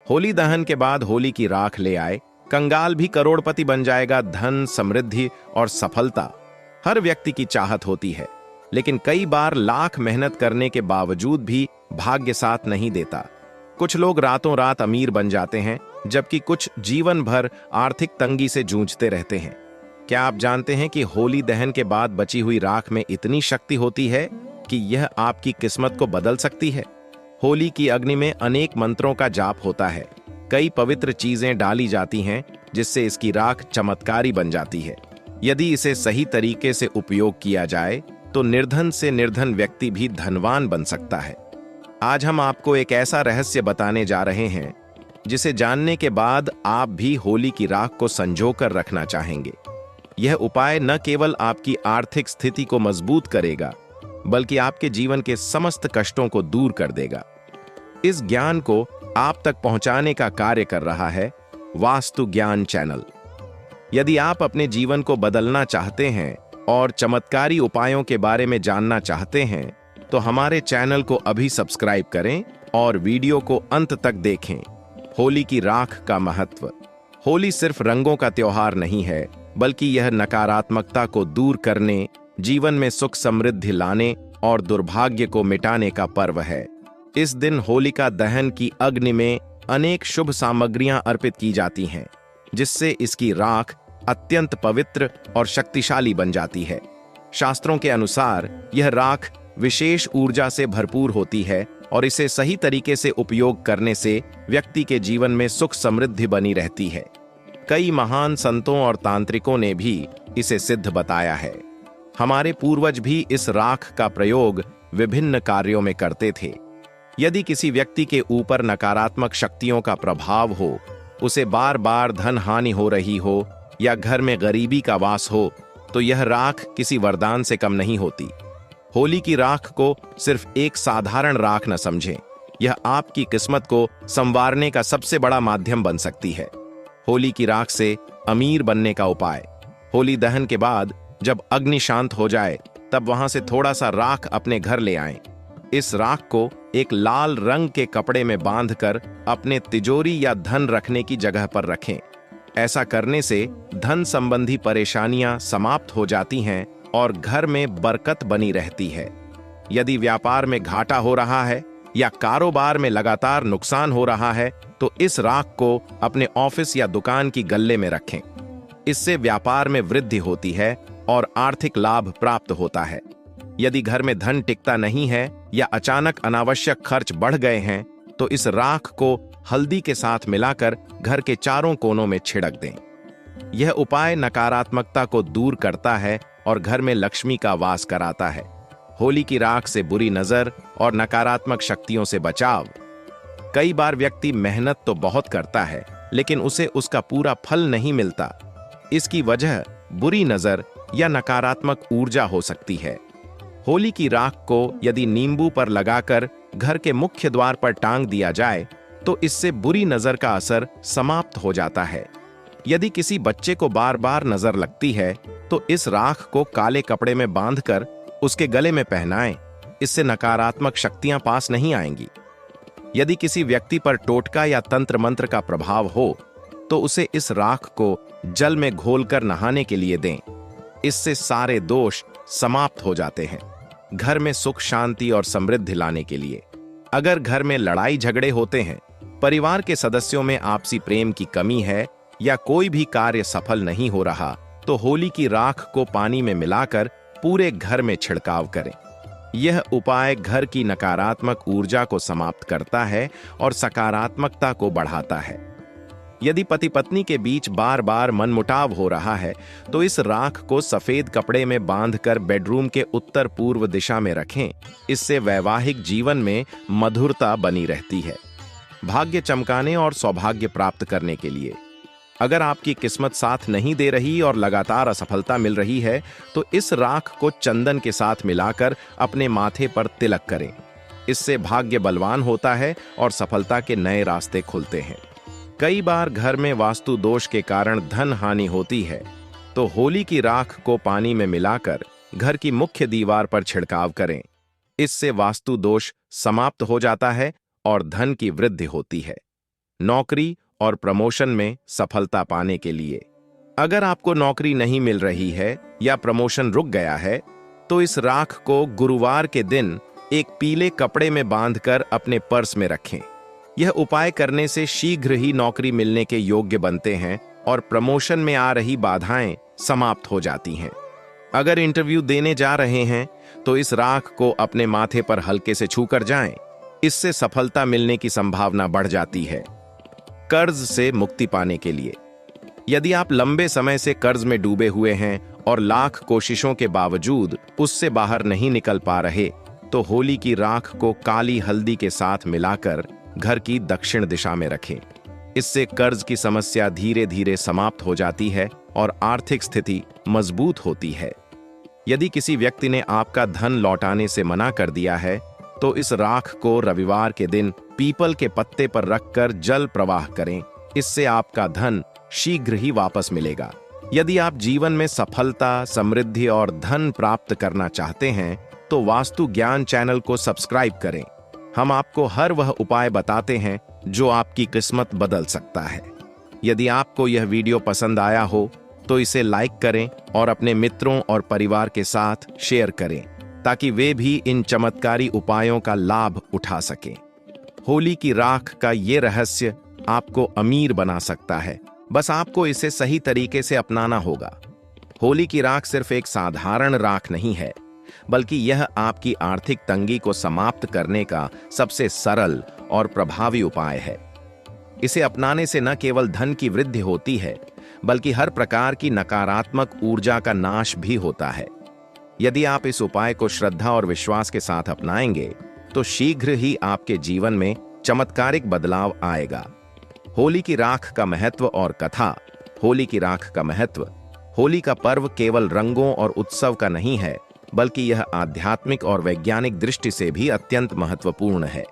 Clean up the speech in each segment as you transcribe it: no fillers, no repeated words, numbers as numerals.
होली दहन के बाद होली की राख ले आए, कंगाल भी करोड़पति बन जाएगा। धन, समृद्धि और सफलता हर व्यक्ति की चाहत होती है, लेकिन कई बार लाख मेहनत करने के बावजूद भी भाग्य साथ नहीं देता। कुछ लोग रातों रात अमीर बन जाते हैं, जबकि कुछ जीवन भर आर्थिक तंगी से जूझते रहते हैं। क्या आप जानते हैं कि होली दहन के बाद बची हुई राख में इतनी शक्ति होती है कि यह आपकी किस्मत को बदल सकती है? होली की अग्नि में अनेक मंत्रों का जाप होता है। कई पवित्र चीजें डाली जाती हैं, जिससे इसकी राख चमत्कारी बन जाती है। यदि इसे सही तरीके से उपयोग किया जाए तो निर्धन से निर्धन व्यक्ति भी धनवान बन सकता है। आज हम आपको एक ऐसा रहस्य बताने जा रहे हैं जिसे जानने के बाद आप भी होली की राख को संजो कर रखना चाहेंगे। यह उपाय न केवल आपकी आर्थिक स्थिति को मजबूत करेगा, बल्कि आपके जीवन के समस्त कष्टों को दूर कर देगा। इस ज्ञान को आप तक पहुंचाने का कार्य कर रहा है वास्तु ज्ञान चैनल। यदि आप अपने जीवन को बदलना चाहते हैं और चमत्कारी उपायों के बारे में जानना चाहते हैं, तो हमारे चैनल को अभी सब्सक्राइब करें और वीडियो को अंत तक देखें। होली की राख का महत्व। होली सिर्फ रंगों का त्योहार नहीं है, बल्कि यह नकारात्मकता को दूर करने, जीवन में सुख समृद्धि लाने और दुर्भाग्य को मिटाने का पर्व है। इस दिन होलिका दहन की अग्नि में अनेक शुभ सामग्रियां अर्पित की जाती हैं, जिससे इसकी राख अत्यंत पवित्र और शक्तिशाली बन जाती है। शास्त्रों के अनुसार यह राख विशेष ऊर्जा से भरपूर होती है और इसे सही तरीके से उपयोग करने से व्यक्ति के जीवन में सुख समृद्धि बनी रहती है। कई महान संतों और तांत्रिकों ने भी इसे सिद्ध बताया है। हमारे पूर्वज भी इस राख का प्रयोग विभिन्न कार्यों में करते थे। यदि किसी व्यक्ति के ऊपर नकारात्मक शक्तियों का प्रभाव हो, उसे बार बार धन हानि हो रही हो या घर में गरीबी का वास हो, तो यह राख किसी वरदान से कम नहीं होती। होली की राख को सिर्फ एक साधारण राख न समझें, यह आपकी किस्मत को संवारने का सबसे बड़ा माध्यम बन सकती है। होली की राख से अमीर बनने का उपाय। होली दहन के बाद जब अग्नि शांत हो जाए, तब वहां से थोड़ा सा राख अपने घर ले आएं। इस राख को एक लाल रंग के कपड़े में बांधकर अपने तिजोरी या धन रखने की जगह पर रखें। ऐसा करने से धन संबंधी परेशानियां समाप्त हो जाती हैं और घर में बरकत बनी रहती है। यदि व्यापार में घाटा हो रहा है या कारोबार में लगातार नुकसान हो रहा है, तो इस राख को अपने ऑफिस या दुकान की गल्ले में रखें। इससे व्यापार में वृद्धि होती है और आर्थिक लाभ प्राप्त होता है। यदि घर में धन टिकता नहीं है या अचानक अनावश्यक खर्च बढ़ गए हैं, तो इस राख को हल्दी के साथ मिलाकर घर के चारों कोनों में छिड़क दें। यह उपाय नकारात्मकता को दूर करता है और घर में लक्ष्मी का वास कराता है। होली की राख से बुरी नजर और नकारात्मक शक्तियों से बचाव। कई बार व्यक्ति मेहनत तो बहुत करता है, लेकिन उसे उसका पूरा फल नहीं मिलता। इसकी वजह बुरी नजर या नकारात्मक ऊर्जा हो सकती है। होली की राख को यदि नींबू पर लगाकर घर के मुख्य द्वार पर टांग दिया जाए, तो इससे बुरी नजर का असर समाप्त हो जाता है। यदि किसी बच्चे को बार बार नजर लगती है, तो इस राख को काले कपड़े में बांधकर उसके गले में पहनाएं। इससे नकारात्मक शक्तियां पास नहीं आएंगी। यदि किसी व्यक्ति पर टोटका या तंत्र मंत्र का प्रभाव हो, तो उसे इस राख को जल में घोलकर नहाने के लिए दें। इससे सारे दोष समाप्त हो जाते हैं। घर में सुख शांति और समृद्धि लाने के लिए। अगर घर में लड़ाई झगड़े होते हैं, परिवार के सदस्यों में आपसी प्रेम की कमी है या कोई भी कार्य सफल नहीं हो रहा, तो होली की राख को पानी में मिलाकर पूरे घर में छिड़काव करें। यह उपाय घर की नकारात्मक ऊर्जा को समाप्त करता है और सकारात्मकता को बढ़ाता है। यदि पति पत्नी के बीच बार बार मनमुटाव हो रहा है, तो इस राख को सफेद कपड़े में बांधकर बेडरूम के उत्तर पूर्व दिशा में रखें। इससे वैवाहिक जीवन में मधुरता बनी रहती है। भाग्य चमकाने और सौभाग्य प्राप्त करने के लिए। अगर आपकी किस्मत साथ नहीं दे रही और लगातार असफलता मिल रही है, तो इस राख को चंदन के साथ मिलाकर अपने माथे पर तिलक करें। इससे भाग्य बलवान होता है और सफलता के नए रास्ते खुलते हैं। कई बार घर में वास्तु दोष के कारण धन हानि होती है, तो होली की राख को पानी में मिलाकर घर की मुख्य दीवार पर छिड़काव करें। इससे वास्तु दोष समाप्त हो जाता है और धन की वृद्धि होती है। नौकरी और प्रमोशन में सफलता पाने के लिए। अगर आपको नौकरी नहीं मिल रही है या प्रमोशन रुक गया है, तो इस राख को गुरुवार के दिन एक पीले कपड़े में बांधकर अपने पर्स में रखें। यह उपाय करने से शीघ्र ही नौकरी मिलने के योग्य बनते हैं और प्रमोशन में आ रही बाधाएं समाप्त हो जाती हैं। अगर इंटरव्यू देने जा रहे हैं तो इस राख को अपने माथे पर हल्के से छूकर जाएं। इससे सफलता मिलने की संभावना बढ़ जाती है। कर्ज से मुक्ति पाने के लिए, यदि आप लंबे समय से कर्ज में डूबे हुए हैं और लाख कोशिशों के बावजूद उससे बाहर नहीं निकल पा रहे, तो होली की राख को काली हल्दी के साथ मिलाकर घर की दक्षिण दिशा में रखें। इससे कर्ज की समस्या धीरे धीरे समाप्त हो जाती है और आर्थिक स्थिति मजबूत होती है। यदि किसी व्यक्ति ने आपका धन लौटाने से मना कर दिया है, तो इस राख को रविवार के दिन पीपल के पत्ते पर रखकर जल प्रवाह करें। इससे आपका धन शीघ्र ही वापस मिलेगा। यदि आप जीवन में सफलता, समृद्धि और धन प्राप्त करना चाहते हैं, तो वास्तु ज्ञान चैनल को सब्सक्राइब करें। हम आपको हर वह उपाय बताते हैं जो आपकी किस्मत बदल सकता है। यदि आपको यह वीडियो पसंद आया हो तो इसे लाइक करें और अपने मित्रों और परिवार के साथ शेयर करें, ताकि वे भी इन चमत्कारी उपायों का लाभ उठा सकें। होली की राख का ये रहस्य आपको अमीर बना सकता है। बस आपको इसे सही तरीके से अपनाना होगा। होली की राख सिर्फ एक साधारण राख नहीं है, बल्कि यह आपकी आर्थिक तंगी को समाप्त करने का सबसे सरल और प्रभावी उपाय है। इसे अपनाने से न केवल धन की वृद्धि होती है, बल्कि हर प्रकार की नकारात्मक ऊर्जा का नाश भी होता है। यदि आप इस उपाय को श्रद्धा और विश्वास के साथ अपनाएंगे, तो शीघ्र ही आपके जीवन में चमत्कारिक बदलाव आएगा। होली की राख का महत्व और कथा। होली की राख का महत्व। होली का पर्व केवल रंगों और उत्सव का नहीं है, बल्कि यह आध्यात्मिक और वैज्ञानिक दृष्टि से भी अत्यंत महत्वपूर्ण है।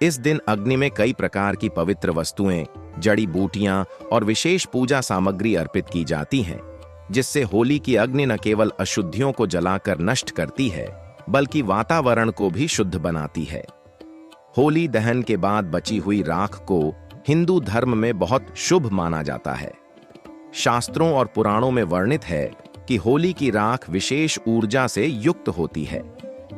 इस दिन अग्नि में कई प्रकार की पवित्र वस्तुएं, जड़ी बूटियां और विशेष पूजा सामग्री अर्पित की जाती हैं, जिससे होली की अग्नि न केवल अशुद्धियों को जलाकर नष्ट करती है, बल्कि वातावरण को भी शुद्ध बनाती है। होली दहन के बाद बची हुई राख को हिंदू धर्म में बहुत शुभ माना जाता है। शास्त्रों और पुराणों में वर्णित है कि होली की राख विशेष ऊर्जा से युक्त होती है।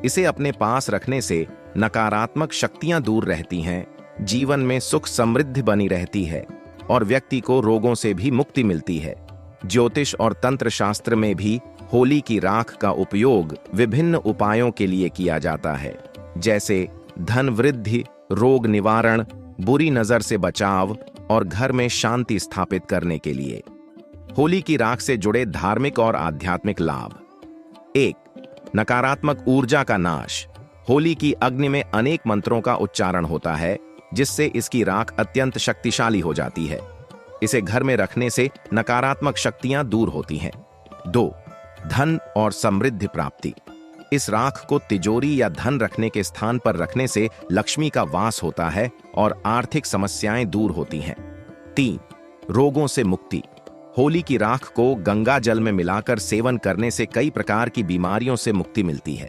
इसे अपने पास रखने से नकारात्मक शक्तियां दूर रहती हैं, जीवन में सुख समृद्धि बनी रहती है और व्यक्ति को रोगों से भी मुक्ति मिलती है। ज्योतिष और तंत्र शास्त्र में भी होली की राख का उपयोग विभिन्न उपायों के लिए किया जाता है, जैसे धन वृद्धि, रोग निवारण, बुरी नजर से बचाव और घर में शांति स्थापित करने के लिए। होली की राख से जुड़े धार्मिक और आध्यात्मिक लाभ। 1. नकारात्मक ऊर्जा का नाश। होली की अग्नि में अनेक मंत्रों का उच्चारण होता है, जिससे इसकी राख अत्यंत शक्तिशाली हो जाती है। इसे घर में रखने से नकारात्मक शक्तियां दूर होती हैं। 2. धन और समृद्धि प्राप्ति। इस राख को तिजोरी या धन रखने के स्थान पर रखने से लक्ष्मी का वास होता है और आर्थिक समस्याएं दूर होती हैं। 3. रोगों से मुक्ति। होली की राख को गंगा जल में मिलाकर सेवन करने से कई प्रकार की बीमारियों से मुक्ति मिलती है।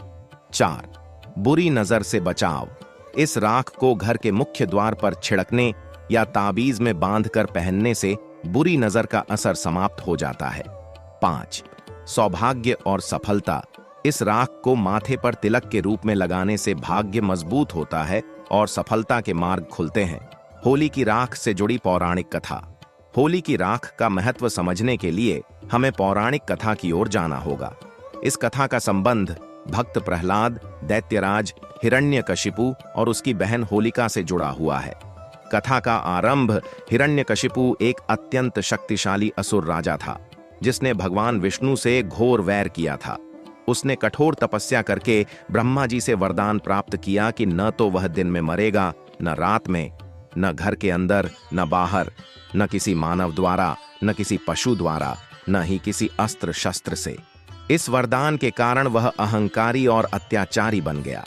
4. बुरी नजर से बचाव। इस राख को घर के मुख्य द्वार पर छिड़कने या ताबीज में बांधकर पहनने से बुरी नजर का असर समाप्त हो जाता है। 5. सौभाग्य और सफलता। इस राख को माथे पर तिलक के रूप में लगाने से भाग्य मजबूत होता है और सफलता के मार्ग खुलते हैं। होली की राख से जुड़ी पौराणिक कथा। होली की राख का महत्व समझने के लिए हमें पौराणिक कथा की ओर जाना होगा। इस कथा का संबंध भक्त प्रहलाद, दैत्यराज हिरण्यकशिपु और उसकी बहन होलिका से जुड़ा हुआ है। कथा का आरंभ हिरण्यकशिपु एक अत्यंत शक्तिशाली असुर राजा था, जिसने भगवान विष्णु से घोर वैर किया था। उसने कठोर तपस्या करके ब्रह्मा जी से वरदान प्राप्त किया कि न तो वह दिन में मरेगा, न रात में, न घर के अंदर, न बाहर, न किसी मानव द्वारा, न किसी पशु द्वारा, न ही किसी अस्त्र शस्त्र से। इस वरदान के कारण वह अहंकारी और अत्याचारी बन गया।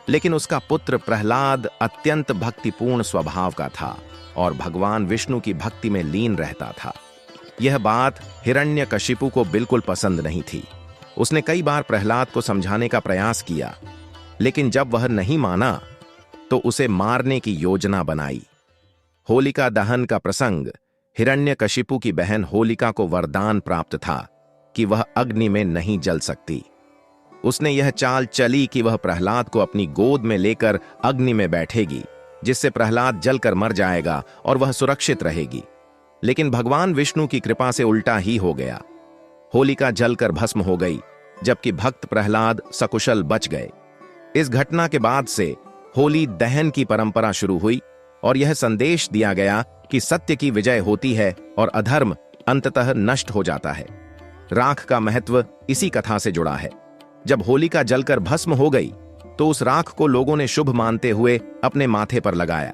लेकिन उसका पुत्र प्रहलाद अत्यंत भक्तिपूर्ण स्वभाव का था और भगवान विष्णु की भक्ति में लीन रहता था। यह बात हिरण्यकशिपु को बिल्कुल पसंद नहीं थी। उसने कई बार प्रहलाद को समझाने का प्रयास किया, लेकिन जब वह नहीं माना तो उसे मारने की योजना बनाई। होलिका दहन का प्रसंग। हिरण्यकशिपु की बहन होलिका को वरदान प्राप्त था कि वह अग्नि में नहीं जल सकती। उसने यह चाल चली कि वह प्रहलाद को अपनी गोद में लेकर अग्नि में बैठेगी, जिससे प्रहलाद जलकर मर जाएगा और वह सुरक्षित रहेगी। लेकिन भगवान विष्णु की कृपा से उल्टा ही हो गया। होलिका जलकर भस्म हो गई, जबकि भक्त प्रहलाद सकुशल बच गए। इस घटना के बाद से होली दहन की परंपरा शुरू हुई और यह संदेश दिया गया कि सत्य की विजय होती है और अधर्म अंततः नष्ट हो जाता है। राख का महत्व इसी कथा से जुड़ा है। जब होलिका जलकर भस्म हो गई तो उस राख को लोगों ने शुभ मानते हुए अपने माथे पर लगाया।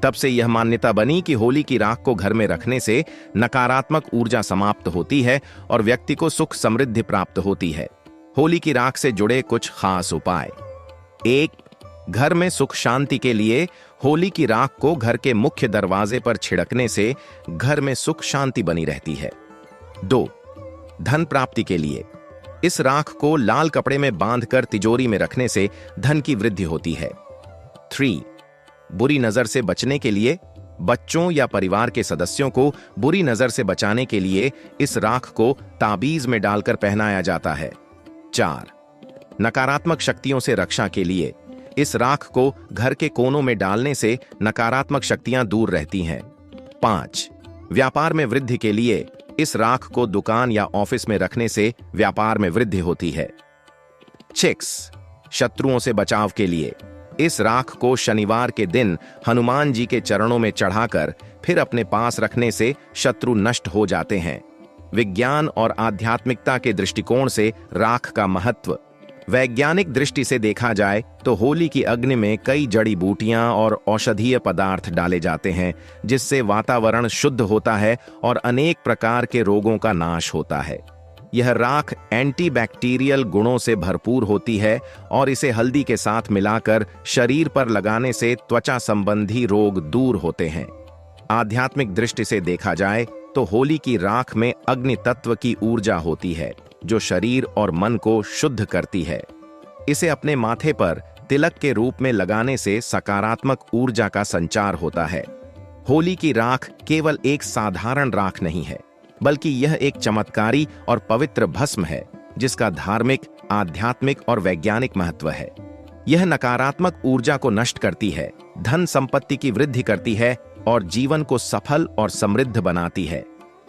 तब से यह मान्यता बनी कि होली की राख को घर में रखने से नकारात्मक ऊर्जा समाप्त होती है और व्यक्ति को सुख समृद्धि प्राप्त होती है। होली की राख से जुड़े कुछ खास उपाय। 1. घर में सुख शांति के लिए होली की राख को घर के मुख्य दरवाजे पर छिड़कने से घर में सुख शांति बनी रहती है। 2. धन प्राप्ति के लिए इस राख को लाल कपड़े में बांधकर तिजोरी में रखने से धन की वृद्धि होती है। 3. बुरी नजर से बचने के लिए बच्चों या परिवार के सदस्यों को बुरी नजर से बचाने के लिए इस राख को ताबीज में डालकर पहनाया जाता है। 4. नकारात्मक शक्तियों से रक्षा के लिए इस राख को घर के कोनों में डालने से नकारात्मक शक्तियां दूर रहती हैं। 5. व्यापार में वृद्धि के लिए इस राख को दुकान या ऑफिस में रखने से व्यापार में वृद्धि होती है। 6. शत्रुओं से बचाव के लिए इस राख को शनिवार के दिन हनुमान जी के चरणों में चढ़ाकर फिर अपने पास रखने से शत्रु नष्ट हो जाते हैं। विज्ञान और आध्यात्मिकता के दृष्टिकोण से राख का महत्व। वैज्ञानिक दृष्टि से देखा जाए तो होली की अग्नि में कई जड़ी बूटियां और औषधीय पदार्थ डाले जाते हैं, जिससे वातावरण शुद्ध होता है और अनेक प्रकार के रोगों का नाश होता है। यह राख एंटीबैक्टीरियल गुणों से भरपूर होती है और इसे हल्दी के साथ मिलाकर शरीर पर लगाने से त्वचा संबंधी रोग दूर होते हैं। आध्यात्मिक दृष्टि से देखा जाए तो होली की राख में अग्नि तत्व की ऊर्जा होती है, जो शरीर और मन को शुद्ध करती है। इसे अपने माथे पर तिलक के रूप में लगाने से सकारात्मक ऊर्जा का संचार होता है। होली की राख केवल एक साधारण राख नहीं है, बल्कि यह एक चमत्कारी और पवित्र भस्म है, जिसका धार्मिक, आध्यात्मिक और वैज्ञानिक महत्व है। यह नकारात्मक ऊर्जा को नष्ट करती है, धन संपत्ति की वृद्धि करती है और जीवन को सफल और समृद्ध बनाती है।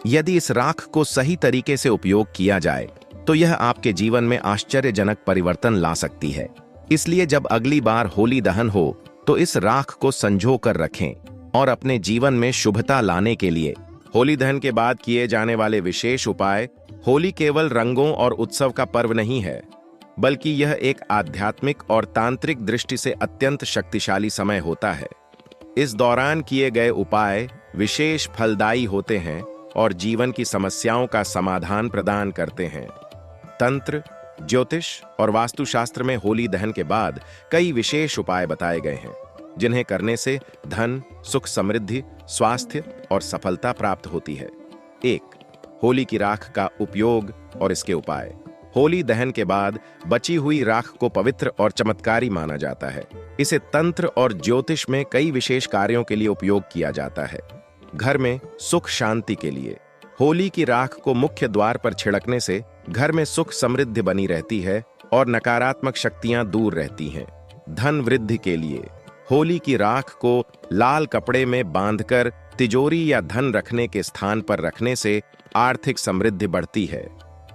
यदि इस राख को सही तरीके से उपयोग किया जाए तो यह आपके जीवन में आश्चर्यजनक परिवर्तन ला सकती है। इसलिए जब अगली बार होली दहन हो तो इस राख को संजो कर रखें और अपने जीवन में शुभता लाने के लिए होली दहन के बाद किए जाने वाले विशेष उपाय। होली केवल रंगों और उत्सव का पर्व नहीं है, बल्कि यह एक आध्यात्मिक और तांत्रिक दृष्टि से अत्यंत शक्तिशाली समय होता है। इस दौरान किए गए उपाय विशेष फलदायी होते हैं और जीवन की समस्याओं का समाधान प्रदान करते हैं। तंत्र, ज्योतिष और वास्तुशास्त्र में होली दहन के बाद कई विशेष उपाय बताए गए हैं, जिन्हें करने से धन, सुख समृद्धि, स्वास्थ्य और सफलता प्राप्त होती है। 1. होली की राख का उपयोग और इसके उपाय। होली दहन के बाद बची हुई राख को पवित्र और चमत्कारी माना जाता है। इसे तंत्र और ज्योतिष में कई विशेष कार्यों के लिए उपयोग किया जाता है। घर में सुख शांति के लिए होली की राख को मुख्य द्वार पर छिड़कने से घर में सुख समृद्धि बनी रहती है और नकारात्मक शक्तियां दूर रहती हैं। धन वृद्धि के लिए होली की राख को लाल कपड़े में बांधकर तिजोरी या धन रखने के स्थान पर रखने से आर्थिक समृद्धि बढ़ती है।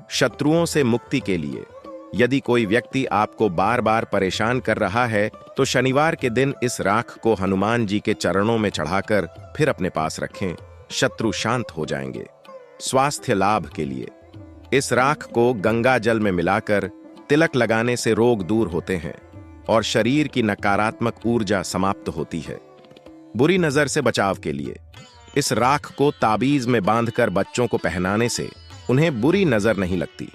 शत्रुओं से मुक्ति के लिए यदि कोई व्यक्ति आपको बार बार परेशान कर रहा है तो शनिवार के दिन इस राख को हनुमान जी के चरणों में चढ़ाकर फिर अपने पास रखें, शत्रु शांत हो जाएंगे। स्वास्थ्य लाभ के लिए इस राख को गंगा जल में मिलाकर तिलक लगाने से रोग दूर होते हैं और शरीर की नकारात्मक ऊर्जा समाप्त होती है। बुरी नजर से बचाव के लिए इस राख को ताबीज में बांधकर बच्चों को पहनाने से उन्हें बुरी नजर नहीं लगती।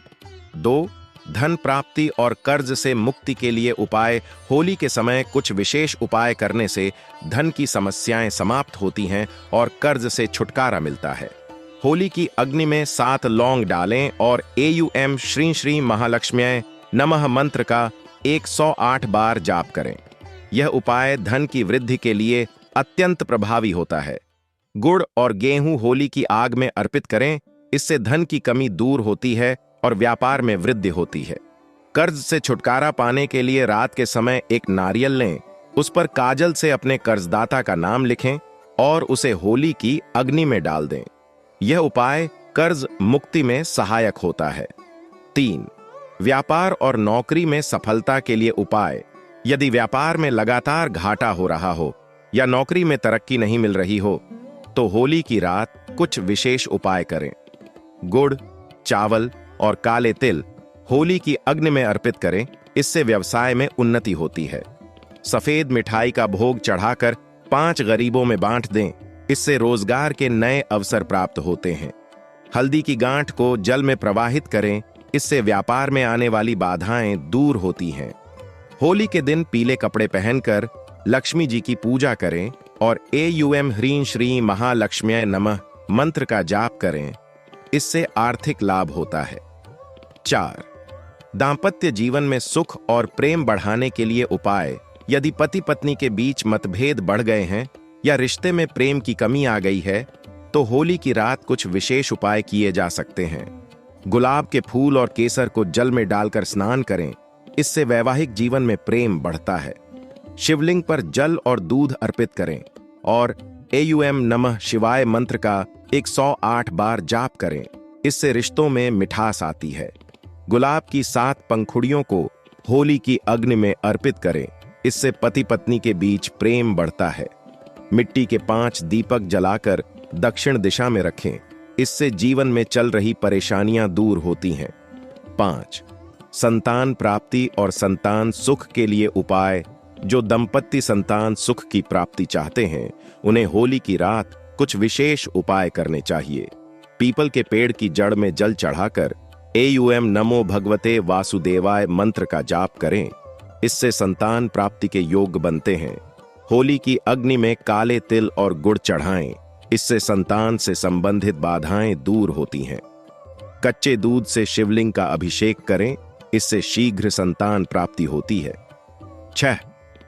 2. धन प्राप्ति और कर्ज से मुक्ति के लिए उपाय। होली के समय कुछ विशेष उपाय करने से धन की समस्याएं समाप्त होती हैं और कर्ज से छुटकारा मिलता है। होली की अग्नि में 7 लौंग डालें और AUM श्री श्री महालक्ष्म्यै नमः मंत्र का 108 बार जाप करें। यह उपाय धन की वृद्धि के लिए अत्यंत प्रभावी होता है। गुड़ और गेहूं होली की आग में अर्पित करें, इससे धन की कमी दूर होती है और व्यापार में वृद्धि होती है। कर्ज से छुटकारा पाने के लिए रात के समय एक नारियल लें, उस पर काजल से अपने कर्जदाता का नाम लिखें और उसे होली की अग्नि में डाल दें। यह उपाय कर्ज मुक्ति में सहायक होता है। 3. व्यापार और नौकरी में सफलता के लिए उपाय। यदि व्यापार में लगातार घाटा हो रहा हो या नौकरी में तरक्की नहीं मिल रही हो, तो होली की रात कुछ विशेष उपाय करें। गुड़, चावल और काले तिल होली की अग्नि में अर्पित करें, इससे व्यवसाय में उन्नति होती है। सफेद मिठाई का भोग चढ़ाकर 5 गरीबों में बांट दें, इससे रोजगार के नए अवसर प्राप्त होते हैं। हल्दी की गांठ को जल में प्रवाहित करें, इससे व्यापार में आने वाली बाधाएं दूर होती हैं। होली के दिन पीले कपड़े पहनकर लक्ष्मी जी की पूजा करें और एयूएम ह्रीं श्रीं महालक्ष्म्यै नमः मंत्र का जाप करें, इससे आर्थिक लाभ होता है। 4. दांपत्य जीवन में सुख और प्रेम बढ़ाने के लिए उपाय। यदि पति पत्नी के बीच मतभेद बढ़ गए हैं या रिश्ते में प्रेम की कमी आ गई है, तो होली की रात कुछ विशेष उपाय किए जा सकते हैं। गुलाब के फूल और केसर को जल में डालकर स्नान करें, इससे वैवाहिक जीवन में प्रेम बढ़ता है। शिवलिंग पर जल और दूध अर्पित करें और एयूएम नमः शिवाय मंत्र का 108 बार जाप करें, इससे रिश्तों में मिठास आती है। गुलाब की 7 पंखुड़ियों को होली की अग्नि में अर्पित करें, इससे पति पत्नी के बीच प्रेम बढ़ता है। मिट्टी के 5 दीपक जलाकर दक्षिण दिशा में रखें, इससे जीवन में चल रही परेशानियां दूर होती हैं। 5. संतान प्राप्ति और संतान सुख के लिए उपाय। जो दंपत्ति संतान सुख की प्राप्ति चाहते हैं, उन्हें होली की रात कुछ विशेष उपाय करने चाहिए। पीपल के पेड़ की जड़ में जल चढ़ाकर एयूएम नमो भगवते वासुदेवाय मंत्र का जाप करें, इससे संतान प्राप्ति के योग्य बनते हैं। होली की अग्नि में काले तिल और गुड़ चढ़ाएं, इससे संतान से संबंधित बाधाएं दूर होती हैं। कच्चे दूध से शिवलिंग का अभिषेक करें, इससे शीघ्र संतान प्राप्ति होती है। 6.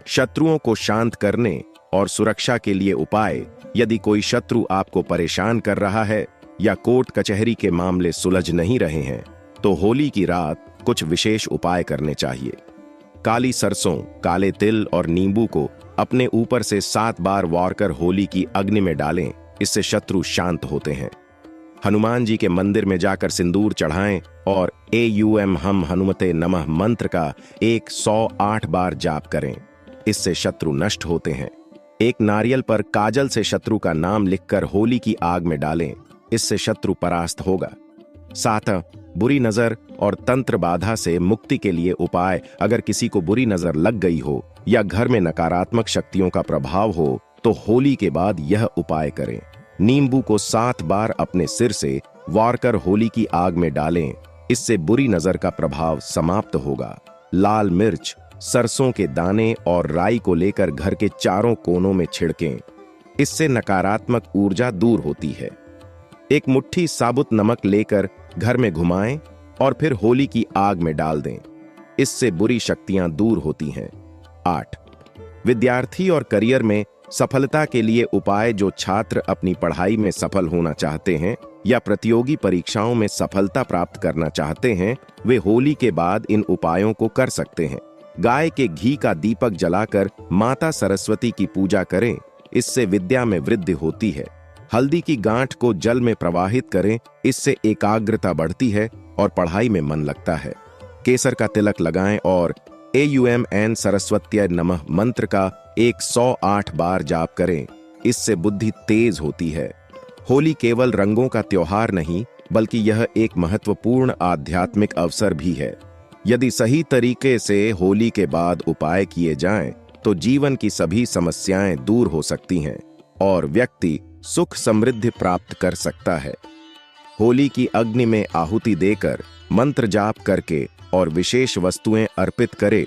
शत्रुओं को शांत करने और सुरक्षा के लिए उपाय। यदि कोई शत्रु आपको परेशान कर रहा है या कोर्ट कचहरी के मामले सुलझ नहीं रहे हैं, तो होली की रात कुछ विशेष उपाय करने चाहिए। काली सरसों, काले तिल और नींबू को अपने ऊपर से 7 बार वार कर होली की अग्नि में डालें, इससे शत्रु शांत होते हैं। हनुमान जी के मंदिर में जाकर सिंदूर चढ़ाएं और एयूएम हम हनुमते नमः मंत्र का 108 बार जाप करें, इससे शत्रु नष्ट होते हैं। एक नारियल पर काजल से शत्रु का नाम लिखकर होली की आग में डालें, इससे शत्रु परास्त होगा। 7. बुरी नजर और तंत्र बाधा से मुक्ति के लिए उपाय। अगर किसी को बुरी नजर लग गई हो या घर में नकारात्मक शक्तियों का प्रभाव हो, तो होली के बाद यह उपाय करें। नींबू को 7 बार अपने सिर से वार कर होली की आग में डालें, इससे बुरी नजर का प्रभाव समाप्त होगा। लाल मिर्च, सरसों के दाने और राई को लेकर घर के चारों कोनों में छिड़कें, इससे नकारात्मक ऊर्जा दूर होती है। एक मुट्ठी साबुत नमक लेकर घर में घुमाएं और फिर होली की आग में डाल दें, इससे बुरी शक्तियां दूर होती हैं। 8. विद्यार्थी और करियर में सफलता के लिए उपाय। जो छात्र अपनी पढ़ाई में सफल होना चाहते हैं या प्रतियोगी परीक्षाओं में सफलता प्राप्त करना चाहते हैं, वे होली के बाद इन उपायों को कर सकते हैं। गाय के घी का दीपक जलाकर माता सरस्वती की पूजा करें, इससे विद्या में वृद्धि होती है। हल्दी की गांठ को जल में प्रवाहित करें, इससे एकाग्रता बढ़ती है और पढ़ाई में मन लगता है। केसर का तिलक लगाएं और एयूएम एन सरस्वत्यै नमः मंत्र का 108 बार जाप करें, इससे बुद्धि तेज होती है। होली केवल रंगों का त्योहार नहीं, बल्कि यह एक महत्वपूर्ण आध्यात्मिक अवसर भी है। यदि सही तरीके से होली के बाद उपाय किए जाएं, तो जीवन की सभी समस्याएं दूर हो सकती हैं और व्यक्ति सुख समृद्धि प्राप्त कर सकता है। होली की अग्नि में आहुति देकर, मंत्र जाप करके और विशेष वस्तुएं अर्पित करे